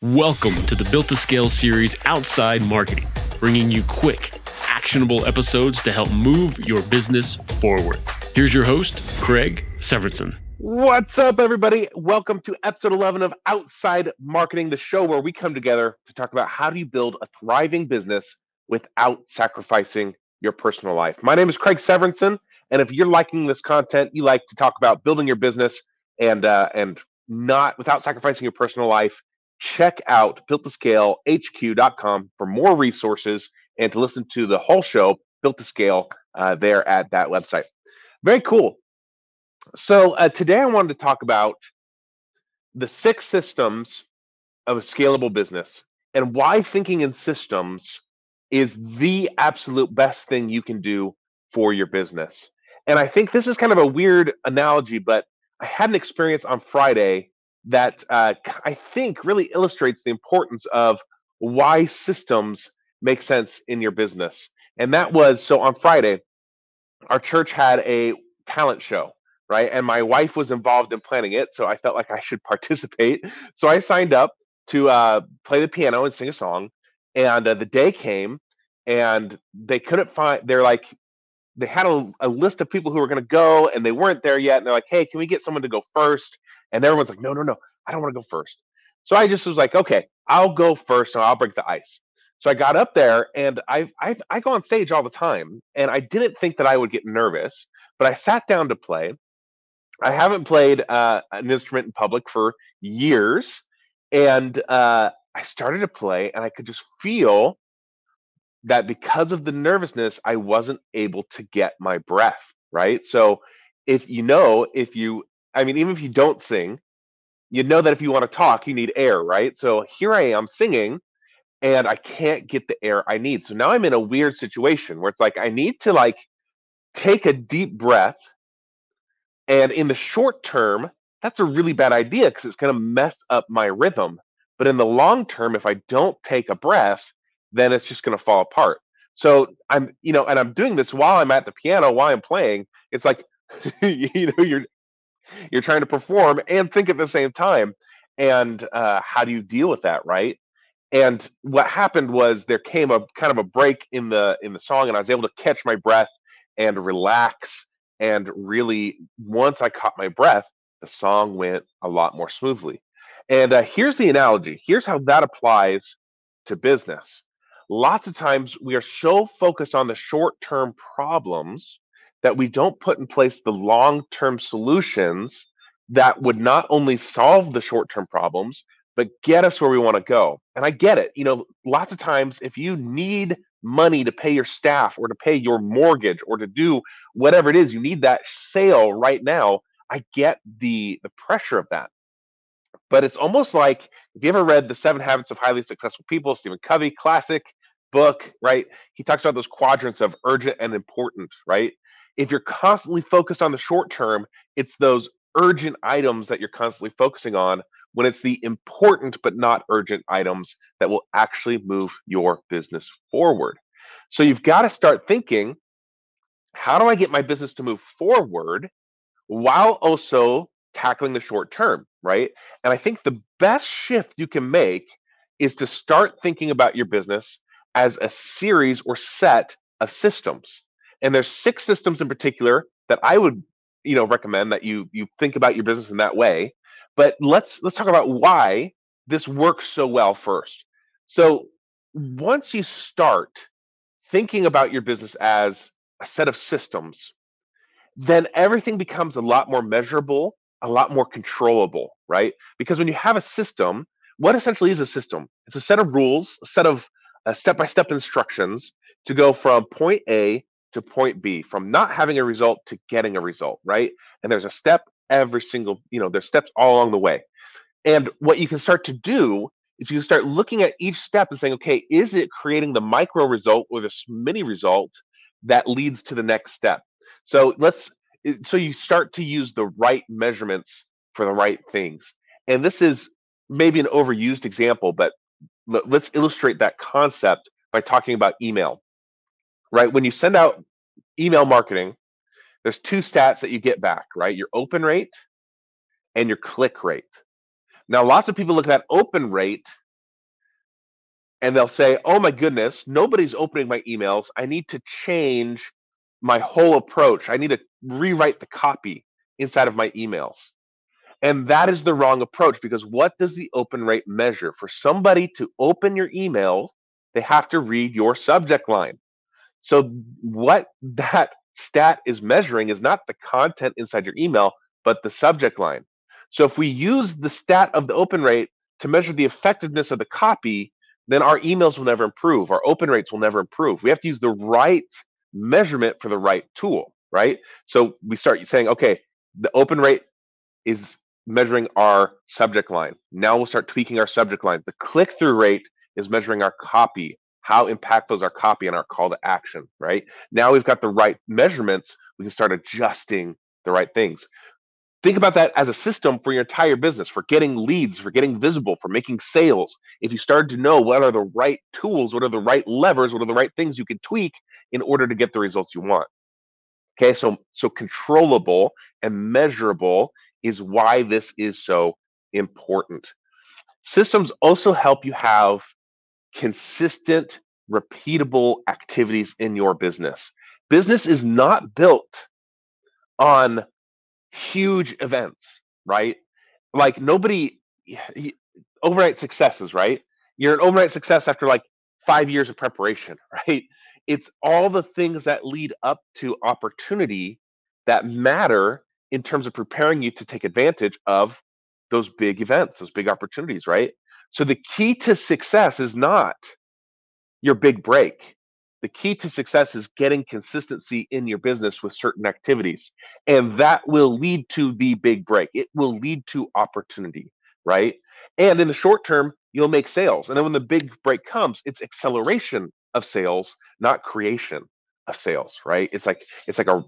Welcome to the Built to Scale series Outside Marketing, bringing you quick, actionable episodes to help move your business forward. Here's your host, Craig Severinson. What's up, everybody? Welcome to episode 11 of Outside Marketing, the show where we come together to talk about how do you build a thriving business without sacrificing your personal life. My name is Craig Severinson, and if you're liking this content, you like to talk about building your business and not without sacrificing your personal life, check out builttoscalehq.com for more resources and to listen to the whole show, Built to Scale, there at that website. Very cool. So today I wanted to talk about the 6 systems of a scalable business and why thinking in systems is the absolute best thing you can do for your business. And I think this is kind of a weird analogy, but I had an experience on Friday that I think really illustrates the importance of why systems make sense in your business. And that was so on Friday, our church had a talent show, right? And my wife was involved in planning it, so I felt like I should participate. So I signed up to play the piano and sing a song. And the day came, and they couldn't find. They're like, they had a list of people who were going to go, and they weren't there yet. And they're like, "Hey, can we get someone to go first?" And everyone's like, "No, no, no, I don't want to go first." So I just was like, "Okay, I'll go first, and I'll break the ice." So I got up there, and I go on stage all the time, and I didn't think that I would get nervous, but I sat down to play. I haven't played an instrument in public for years, and I started to play, and I could just feel that because of the nervousness, I wasn't able to get my breath, right? So if you, I mean, even if you don't sing, you know that if you want to talk, you need air, right? So here I am singing and I can't get the air I need. So now I'm in a weird situation where it's like I need to like take a deep breath, and in the short term, that's a really bad idea because it's going to mess up my rhythm. But in the long term, if I don't take a breath, then it's just going to fall apart. So and I'm doing this while I'm at the piano, while I'm playing. It's like, you're trying to perform and think at the same time. And how do you deal with that, right? And what happened was there came a kind of a break in the song, and I was able to catch my breath and relax. And really, once I caught my breath, the song went a lot more smoothly. And here's the analogy. Here's how that applies to business. Lots of times we are so focused on the short-term problems that we don't put in place the long-term solutions that would not only solve the short-term problems but get us where we want to go. And I get it. Lots of times if you need money to pay your staff or to pay your mortgage or to do whatever it is, you need that sale right now. I get the pressure of that. But it's almost like if you ever read The 7 Habits of Highly Successful People, Stephen Covey, classic book, right? He talks about those quadrants of urgent and important, right? If you're constantly focused on the short term, it's those urgent items that you're constantly focusing on when it's the important but not urgent items that will actually move your business forward. So you've got to start thinking, how do I get my business to move forward while also tackling the short term, right? And I think the best shift you can make is to start thinking about your business as a series or set of systems. And there's 6 systems in particular that I would, recommend that you think about your business in that way. But let's talk about why this works so well first. So once you start thinking about your business as a set of systems, then everything becomes a lot more measurable, a lot more controllable, right? Because when you have a system, what essentially is a system? It's a set of rules, a set of step-by-step instructions to go from point A to point B, from not having a result to getting a result, right? And there's a step every single, there's steps all along the way. And what you can start to do is you can start looking at each step and saying, okay, is it creating the micro result or the mini result that leads to the next step? So so you start to use the right measurements for the right things. And this is maybe an overused example, but let's illustrate that concept by talking about email, right? When you send out email marketing, there's 2 stats that you get back, right? Your open rate and your click rate. Now, lots of people look at that open rate and they'll say, "Oh my goodness, nobody's opening my emails. I need to change my whole approach. I need to rewrite the copy inside of my emails." And that is the wrong approach, because what does the open rate measure? For somebody to open your email, they have to read your subject line. So what that stat is measuring is not the content inside your email, but the subject line. So if we use the stat of the open rate to measure the effectiveness of the copy, then our emails will never improve. Our open rates will never improve. We have to use the right measurement for the right tool, right? So we start saying, okay, the open rate is measuring our subject line. Now we'll start tweaking our subject line. The click through rate is measuring our copy. How impactful is our copy and our call to action, right? Now we've got the right measurements. We can start adjusting the right things. Think about that as a system for your entire business, for getting leads, for getting visible, for making sales. If you started to know what are the right tools, what are the right levers, what are the right things you can tweak in order to get the results you want. Okay, so controllable and measurable is why this is so important. Systems also help you have consistent, repeatable activities in your business. Business is not built on huge events, right? Like nobody overnight successes, right? You're an overnight success after like 5 years of preparation, right? It's all the things that lead up to opportunity that matter in terms of preparing you to take advantage of those big events, those big opportunities, right? So the key to success is not your big break. The key to success is getting consistency in your business with certain activities. And that will lead to the big break. It will lead to opportunity, right? And in the short term, you'll make sales. And then when the big break comes, it's acceleration of sales, not creation of sales, right? It's like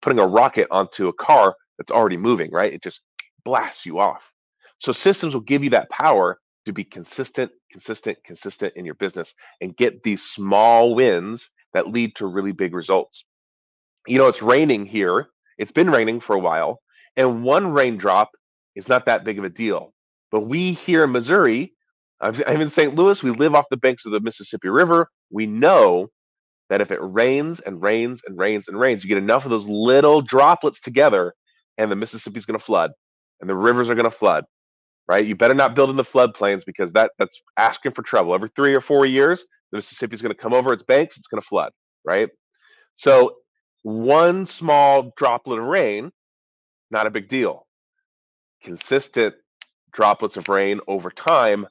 putting a rocket onto a car that's already moving, right? It just blasts you off. So systems will give you that power to be consistent, consistent, consistent in your business and get these small wins that lead to really big results. It's raining here. It's been raining for a while, and one raindrop is not that big of a deal. But we here in Missouri, I'm in St. Louis, we live off the banks of the Mississippi River. We know that if it rains and rains and rains and rains, you get enough of those little droplets together, and the Mississippi's going to flood, and the rivers are going to flood, right? You better not build in the floodplains, because that's asking for trouble. Every 3 or 4 years, the Mississippi is going to come over its banks. It's going to flood, right? So one small droplet of rain, not a big deal. Consistent droplets of rain over time,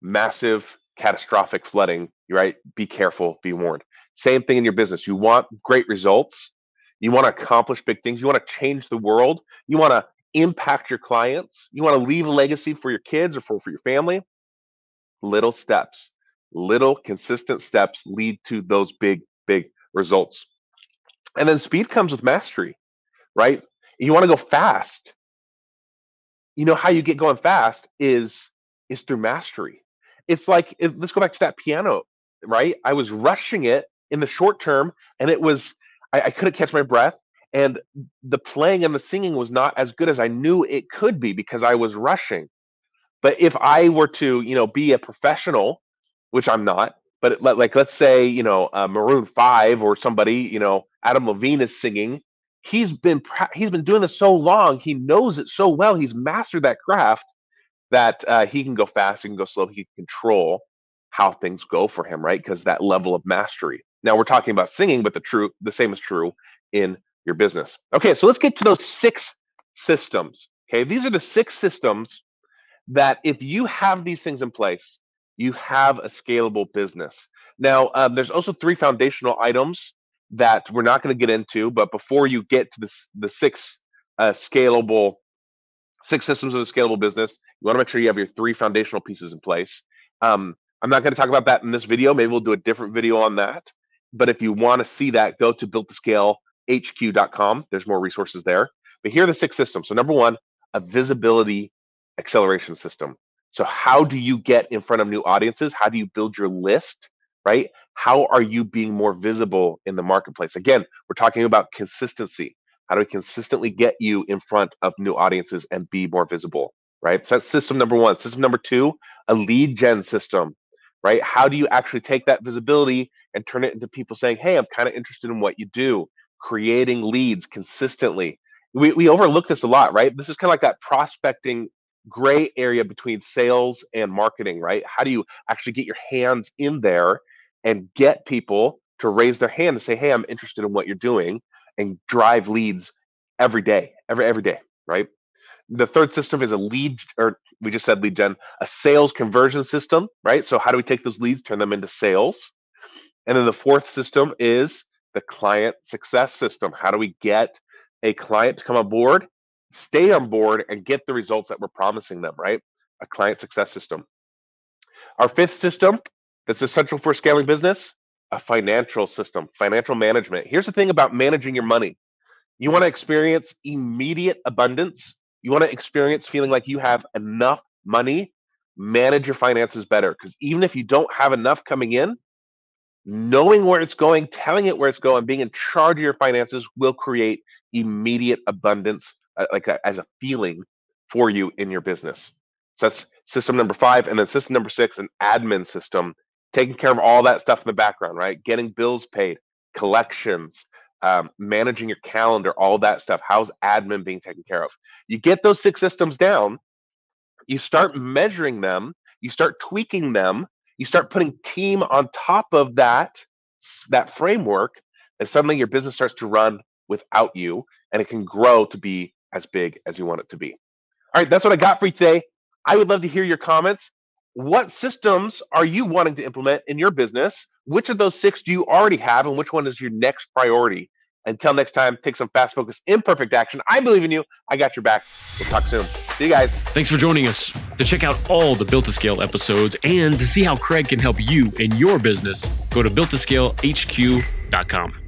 massive catastrophic flooding, right? Be careful, be warned. Same thing in your business. You want great results. You want to accomplish big things. You want to change the world. You want to impact your clients. You want to leave a legacy for your kids or for your family. Little steps, little consistent steps lead to those big, big results. And then speed comes with mastery, right? You want to go fast. How you get going fast is through mastery. It's like, let's go back to that piano, right? I was rushing it in the short term, and I couldn't catch my breath, and the playing and the singing was not as good as I knew it could be because I was rushing. But if I were to, be a professional, which I'm not, but like let's say, Maroon 5 or somebody, Adam Levine is singing. He's been doing this so long. He knows it so well. He's mastered that craft that he can go fast, he can go slow, he can control how things go for him, right? Because that level of mastery. Now we're talking about singing, but the same is true in your business. Okay, so let's get to those 6 systems. Okay, these are the 6 systems that if you have these things in place, you have a scalable business. Now, there's also 3 foundational items that we're not going to get into, but before you get to the scalable 6 systems of a scalable business, you want to make sure you have your 3 foundational pieces in place. I'm not going to talk about that in this video. Maybe we'll do a different video on that. But if you want to see that, go to builttoscalehq.com. There's more resources there. But here are the 6 systems. So number one, a visibility acceleration system. So how do you get in front of new audiences? How do you build your list, right? How are you being more visible in the marketplace? Again, we're talking about consistency. How do we consistently get you in front of new audiences and be more visible, right? So that's system number one. System number two, a lead gen system. right? How do you actually take that visibility and turn it into people saying, hey, I'm kind of interested in what you do, creating leads consistently. We overlook this a lot, right? This is kind of like that prospecting gray area between sales and marketing, right? How do you actually get your hands in there and get people to raise their hand and say, hey, I'm interested in what you're doing, and drive leads every day, every day, right? The third system is a lead, or we just said lead gen, a sales conversion system, right? So how do we take those leads, turn them into sales? And then the fourth system is the client success system. How do we get a client to come on board, stay on board, and get the results that we're promising them, right? A client success system. Our fifth system that's essential for scaling business, a financial system, financial management. Here's the thing about managing your money. You want to experience immediate abundance. You want to experience feeling like you have enough money. Manage your finances better, because even if you don't have enough coming in, knowing where it's going, telling it where it's going, being in charge of your finances will create immediate abundance, as a feeling for you in your business. So that's system number 5. And then system number 6, an admin system, taking care of all that stuff in the background, right? Getting bills paid, collections, managing your calendar, all that stuff. How's admin being taken care of? You get those 6 systems down, you start measuring them, you start tweaking them, you start putting team on top of that framework, and suddenly your business starts to run without you, and it can grow to be as big as you want it to be. All right, that's what I got for you today. I would love to hear your comments. What systems are you wanting to implement in your business? Which of those 6 do you already have, and which one is your next priority? Until next time, take some fast, focused, imperfect action. I believe in you. I got your back. We'll talk soon. See you guys. Thanks for joining us. To check out all the Built to Scale episodes and to see how Craig can help you in your business, go to builttoscalehq.com.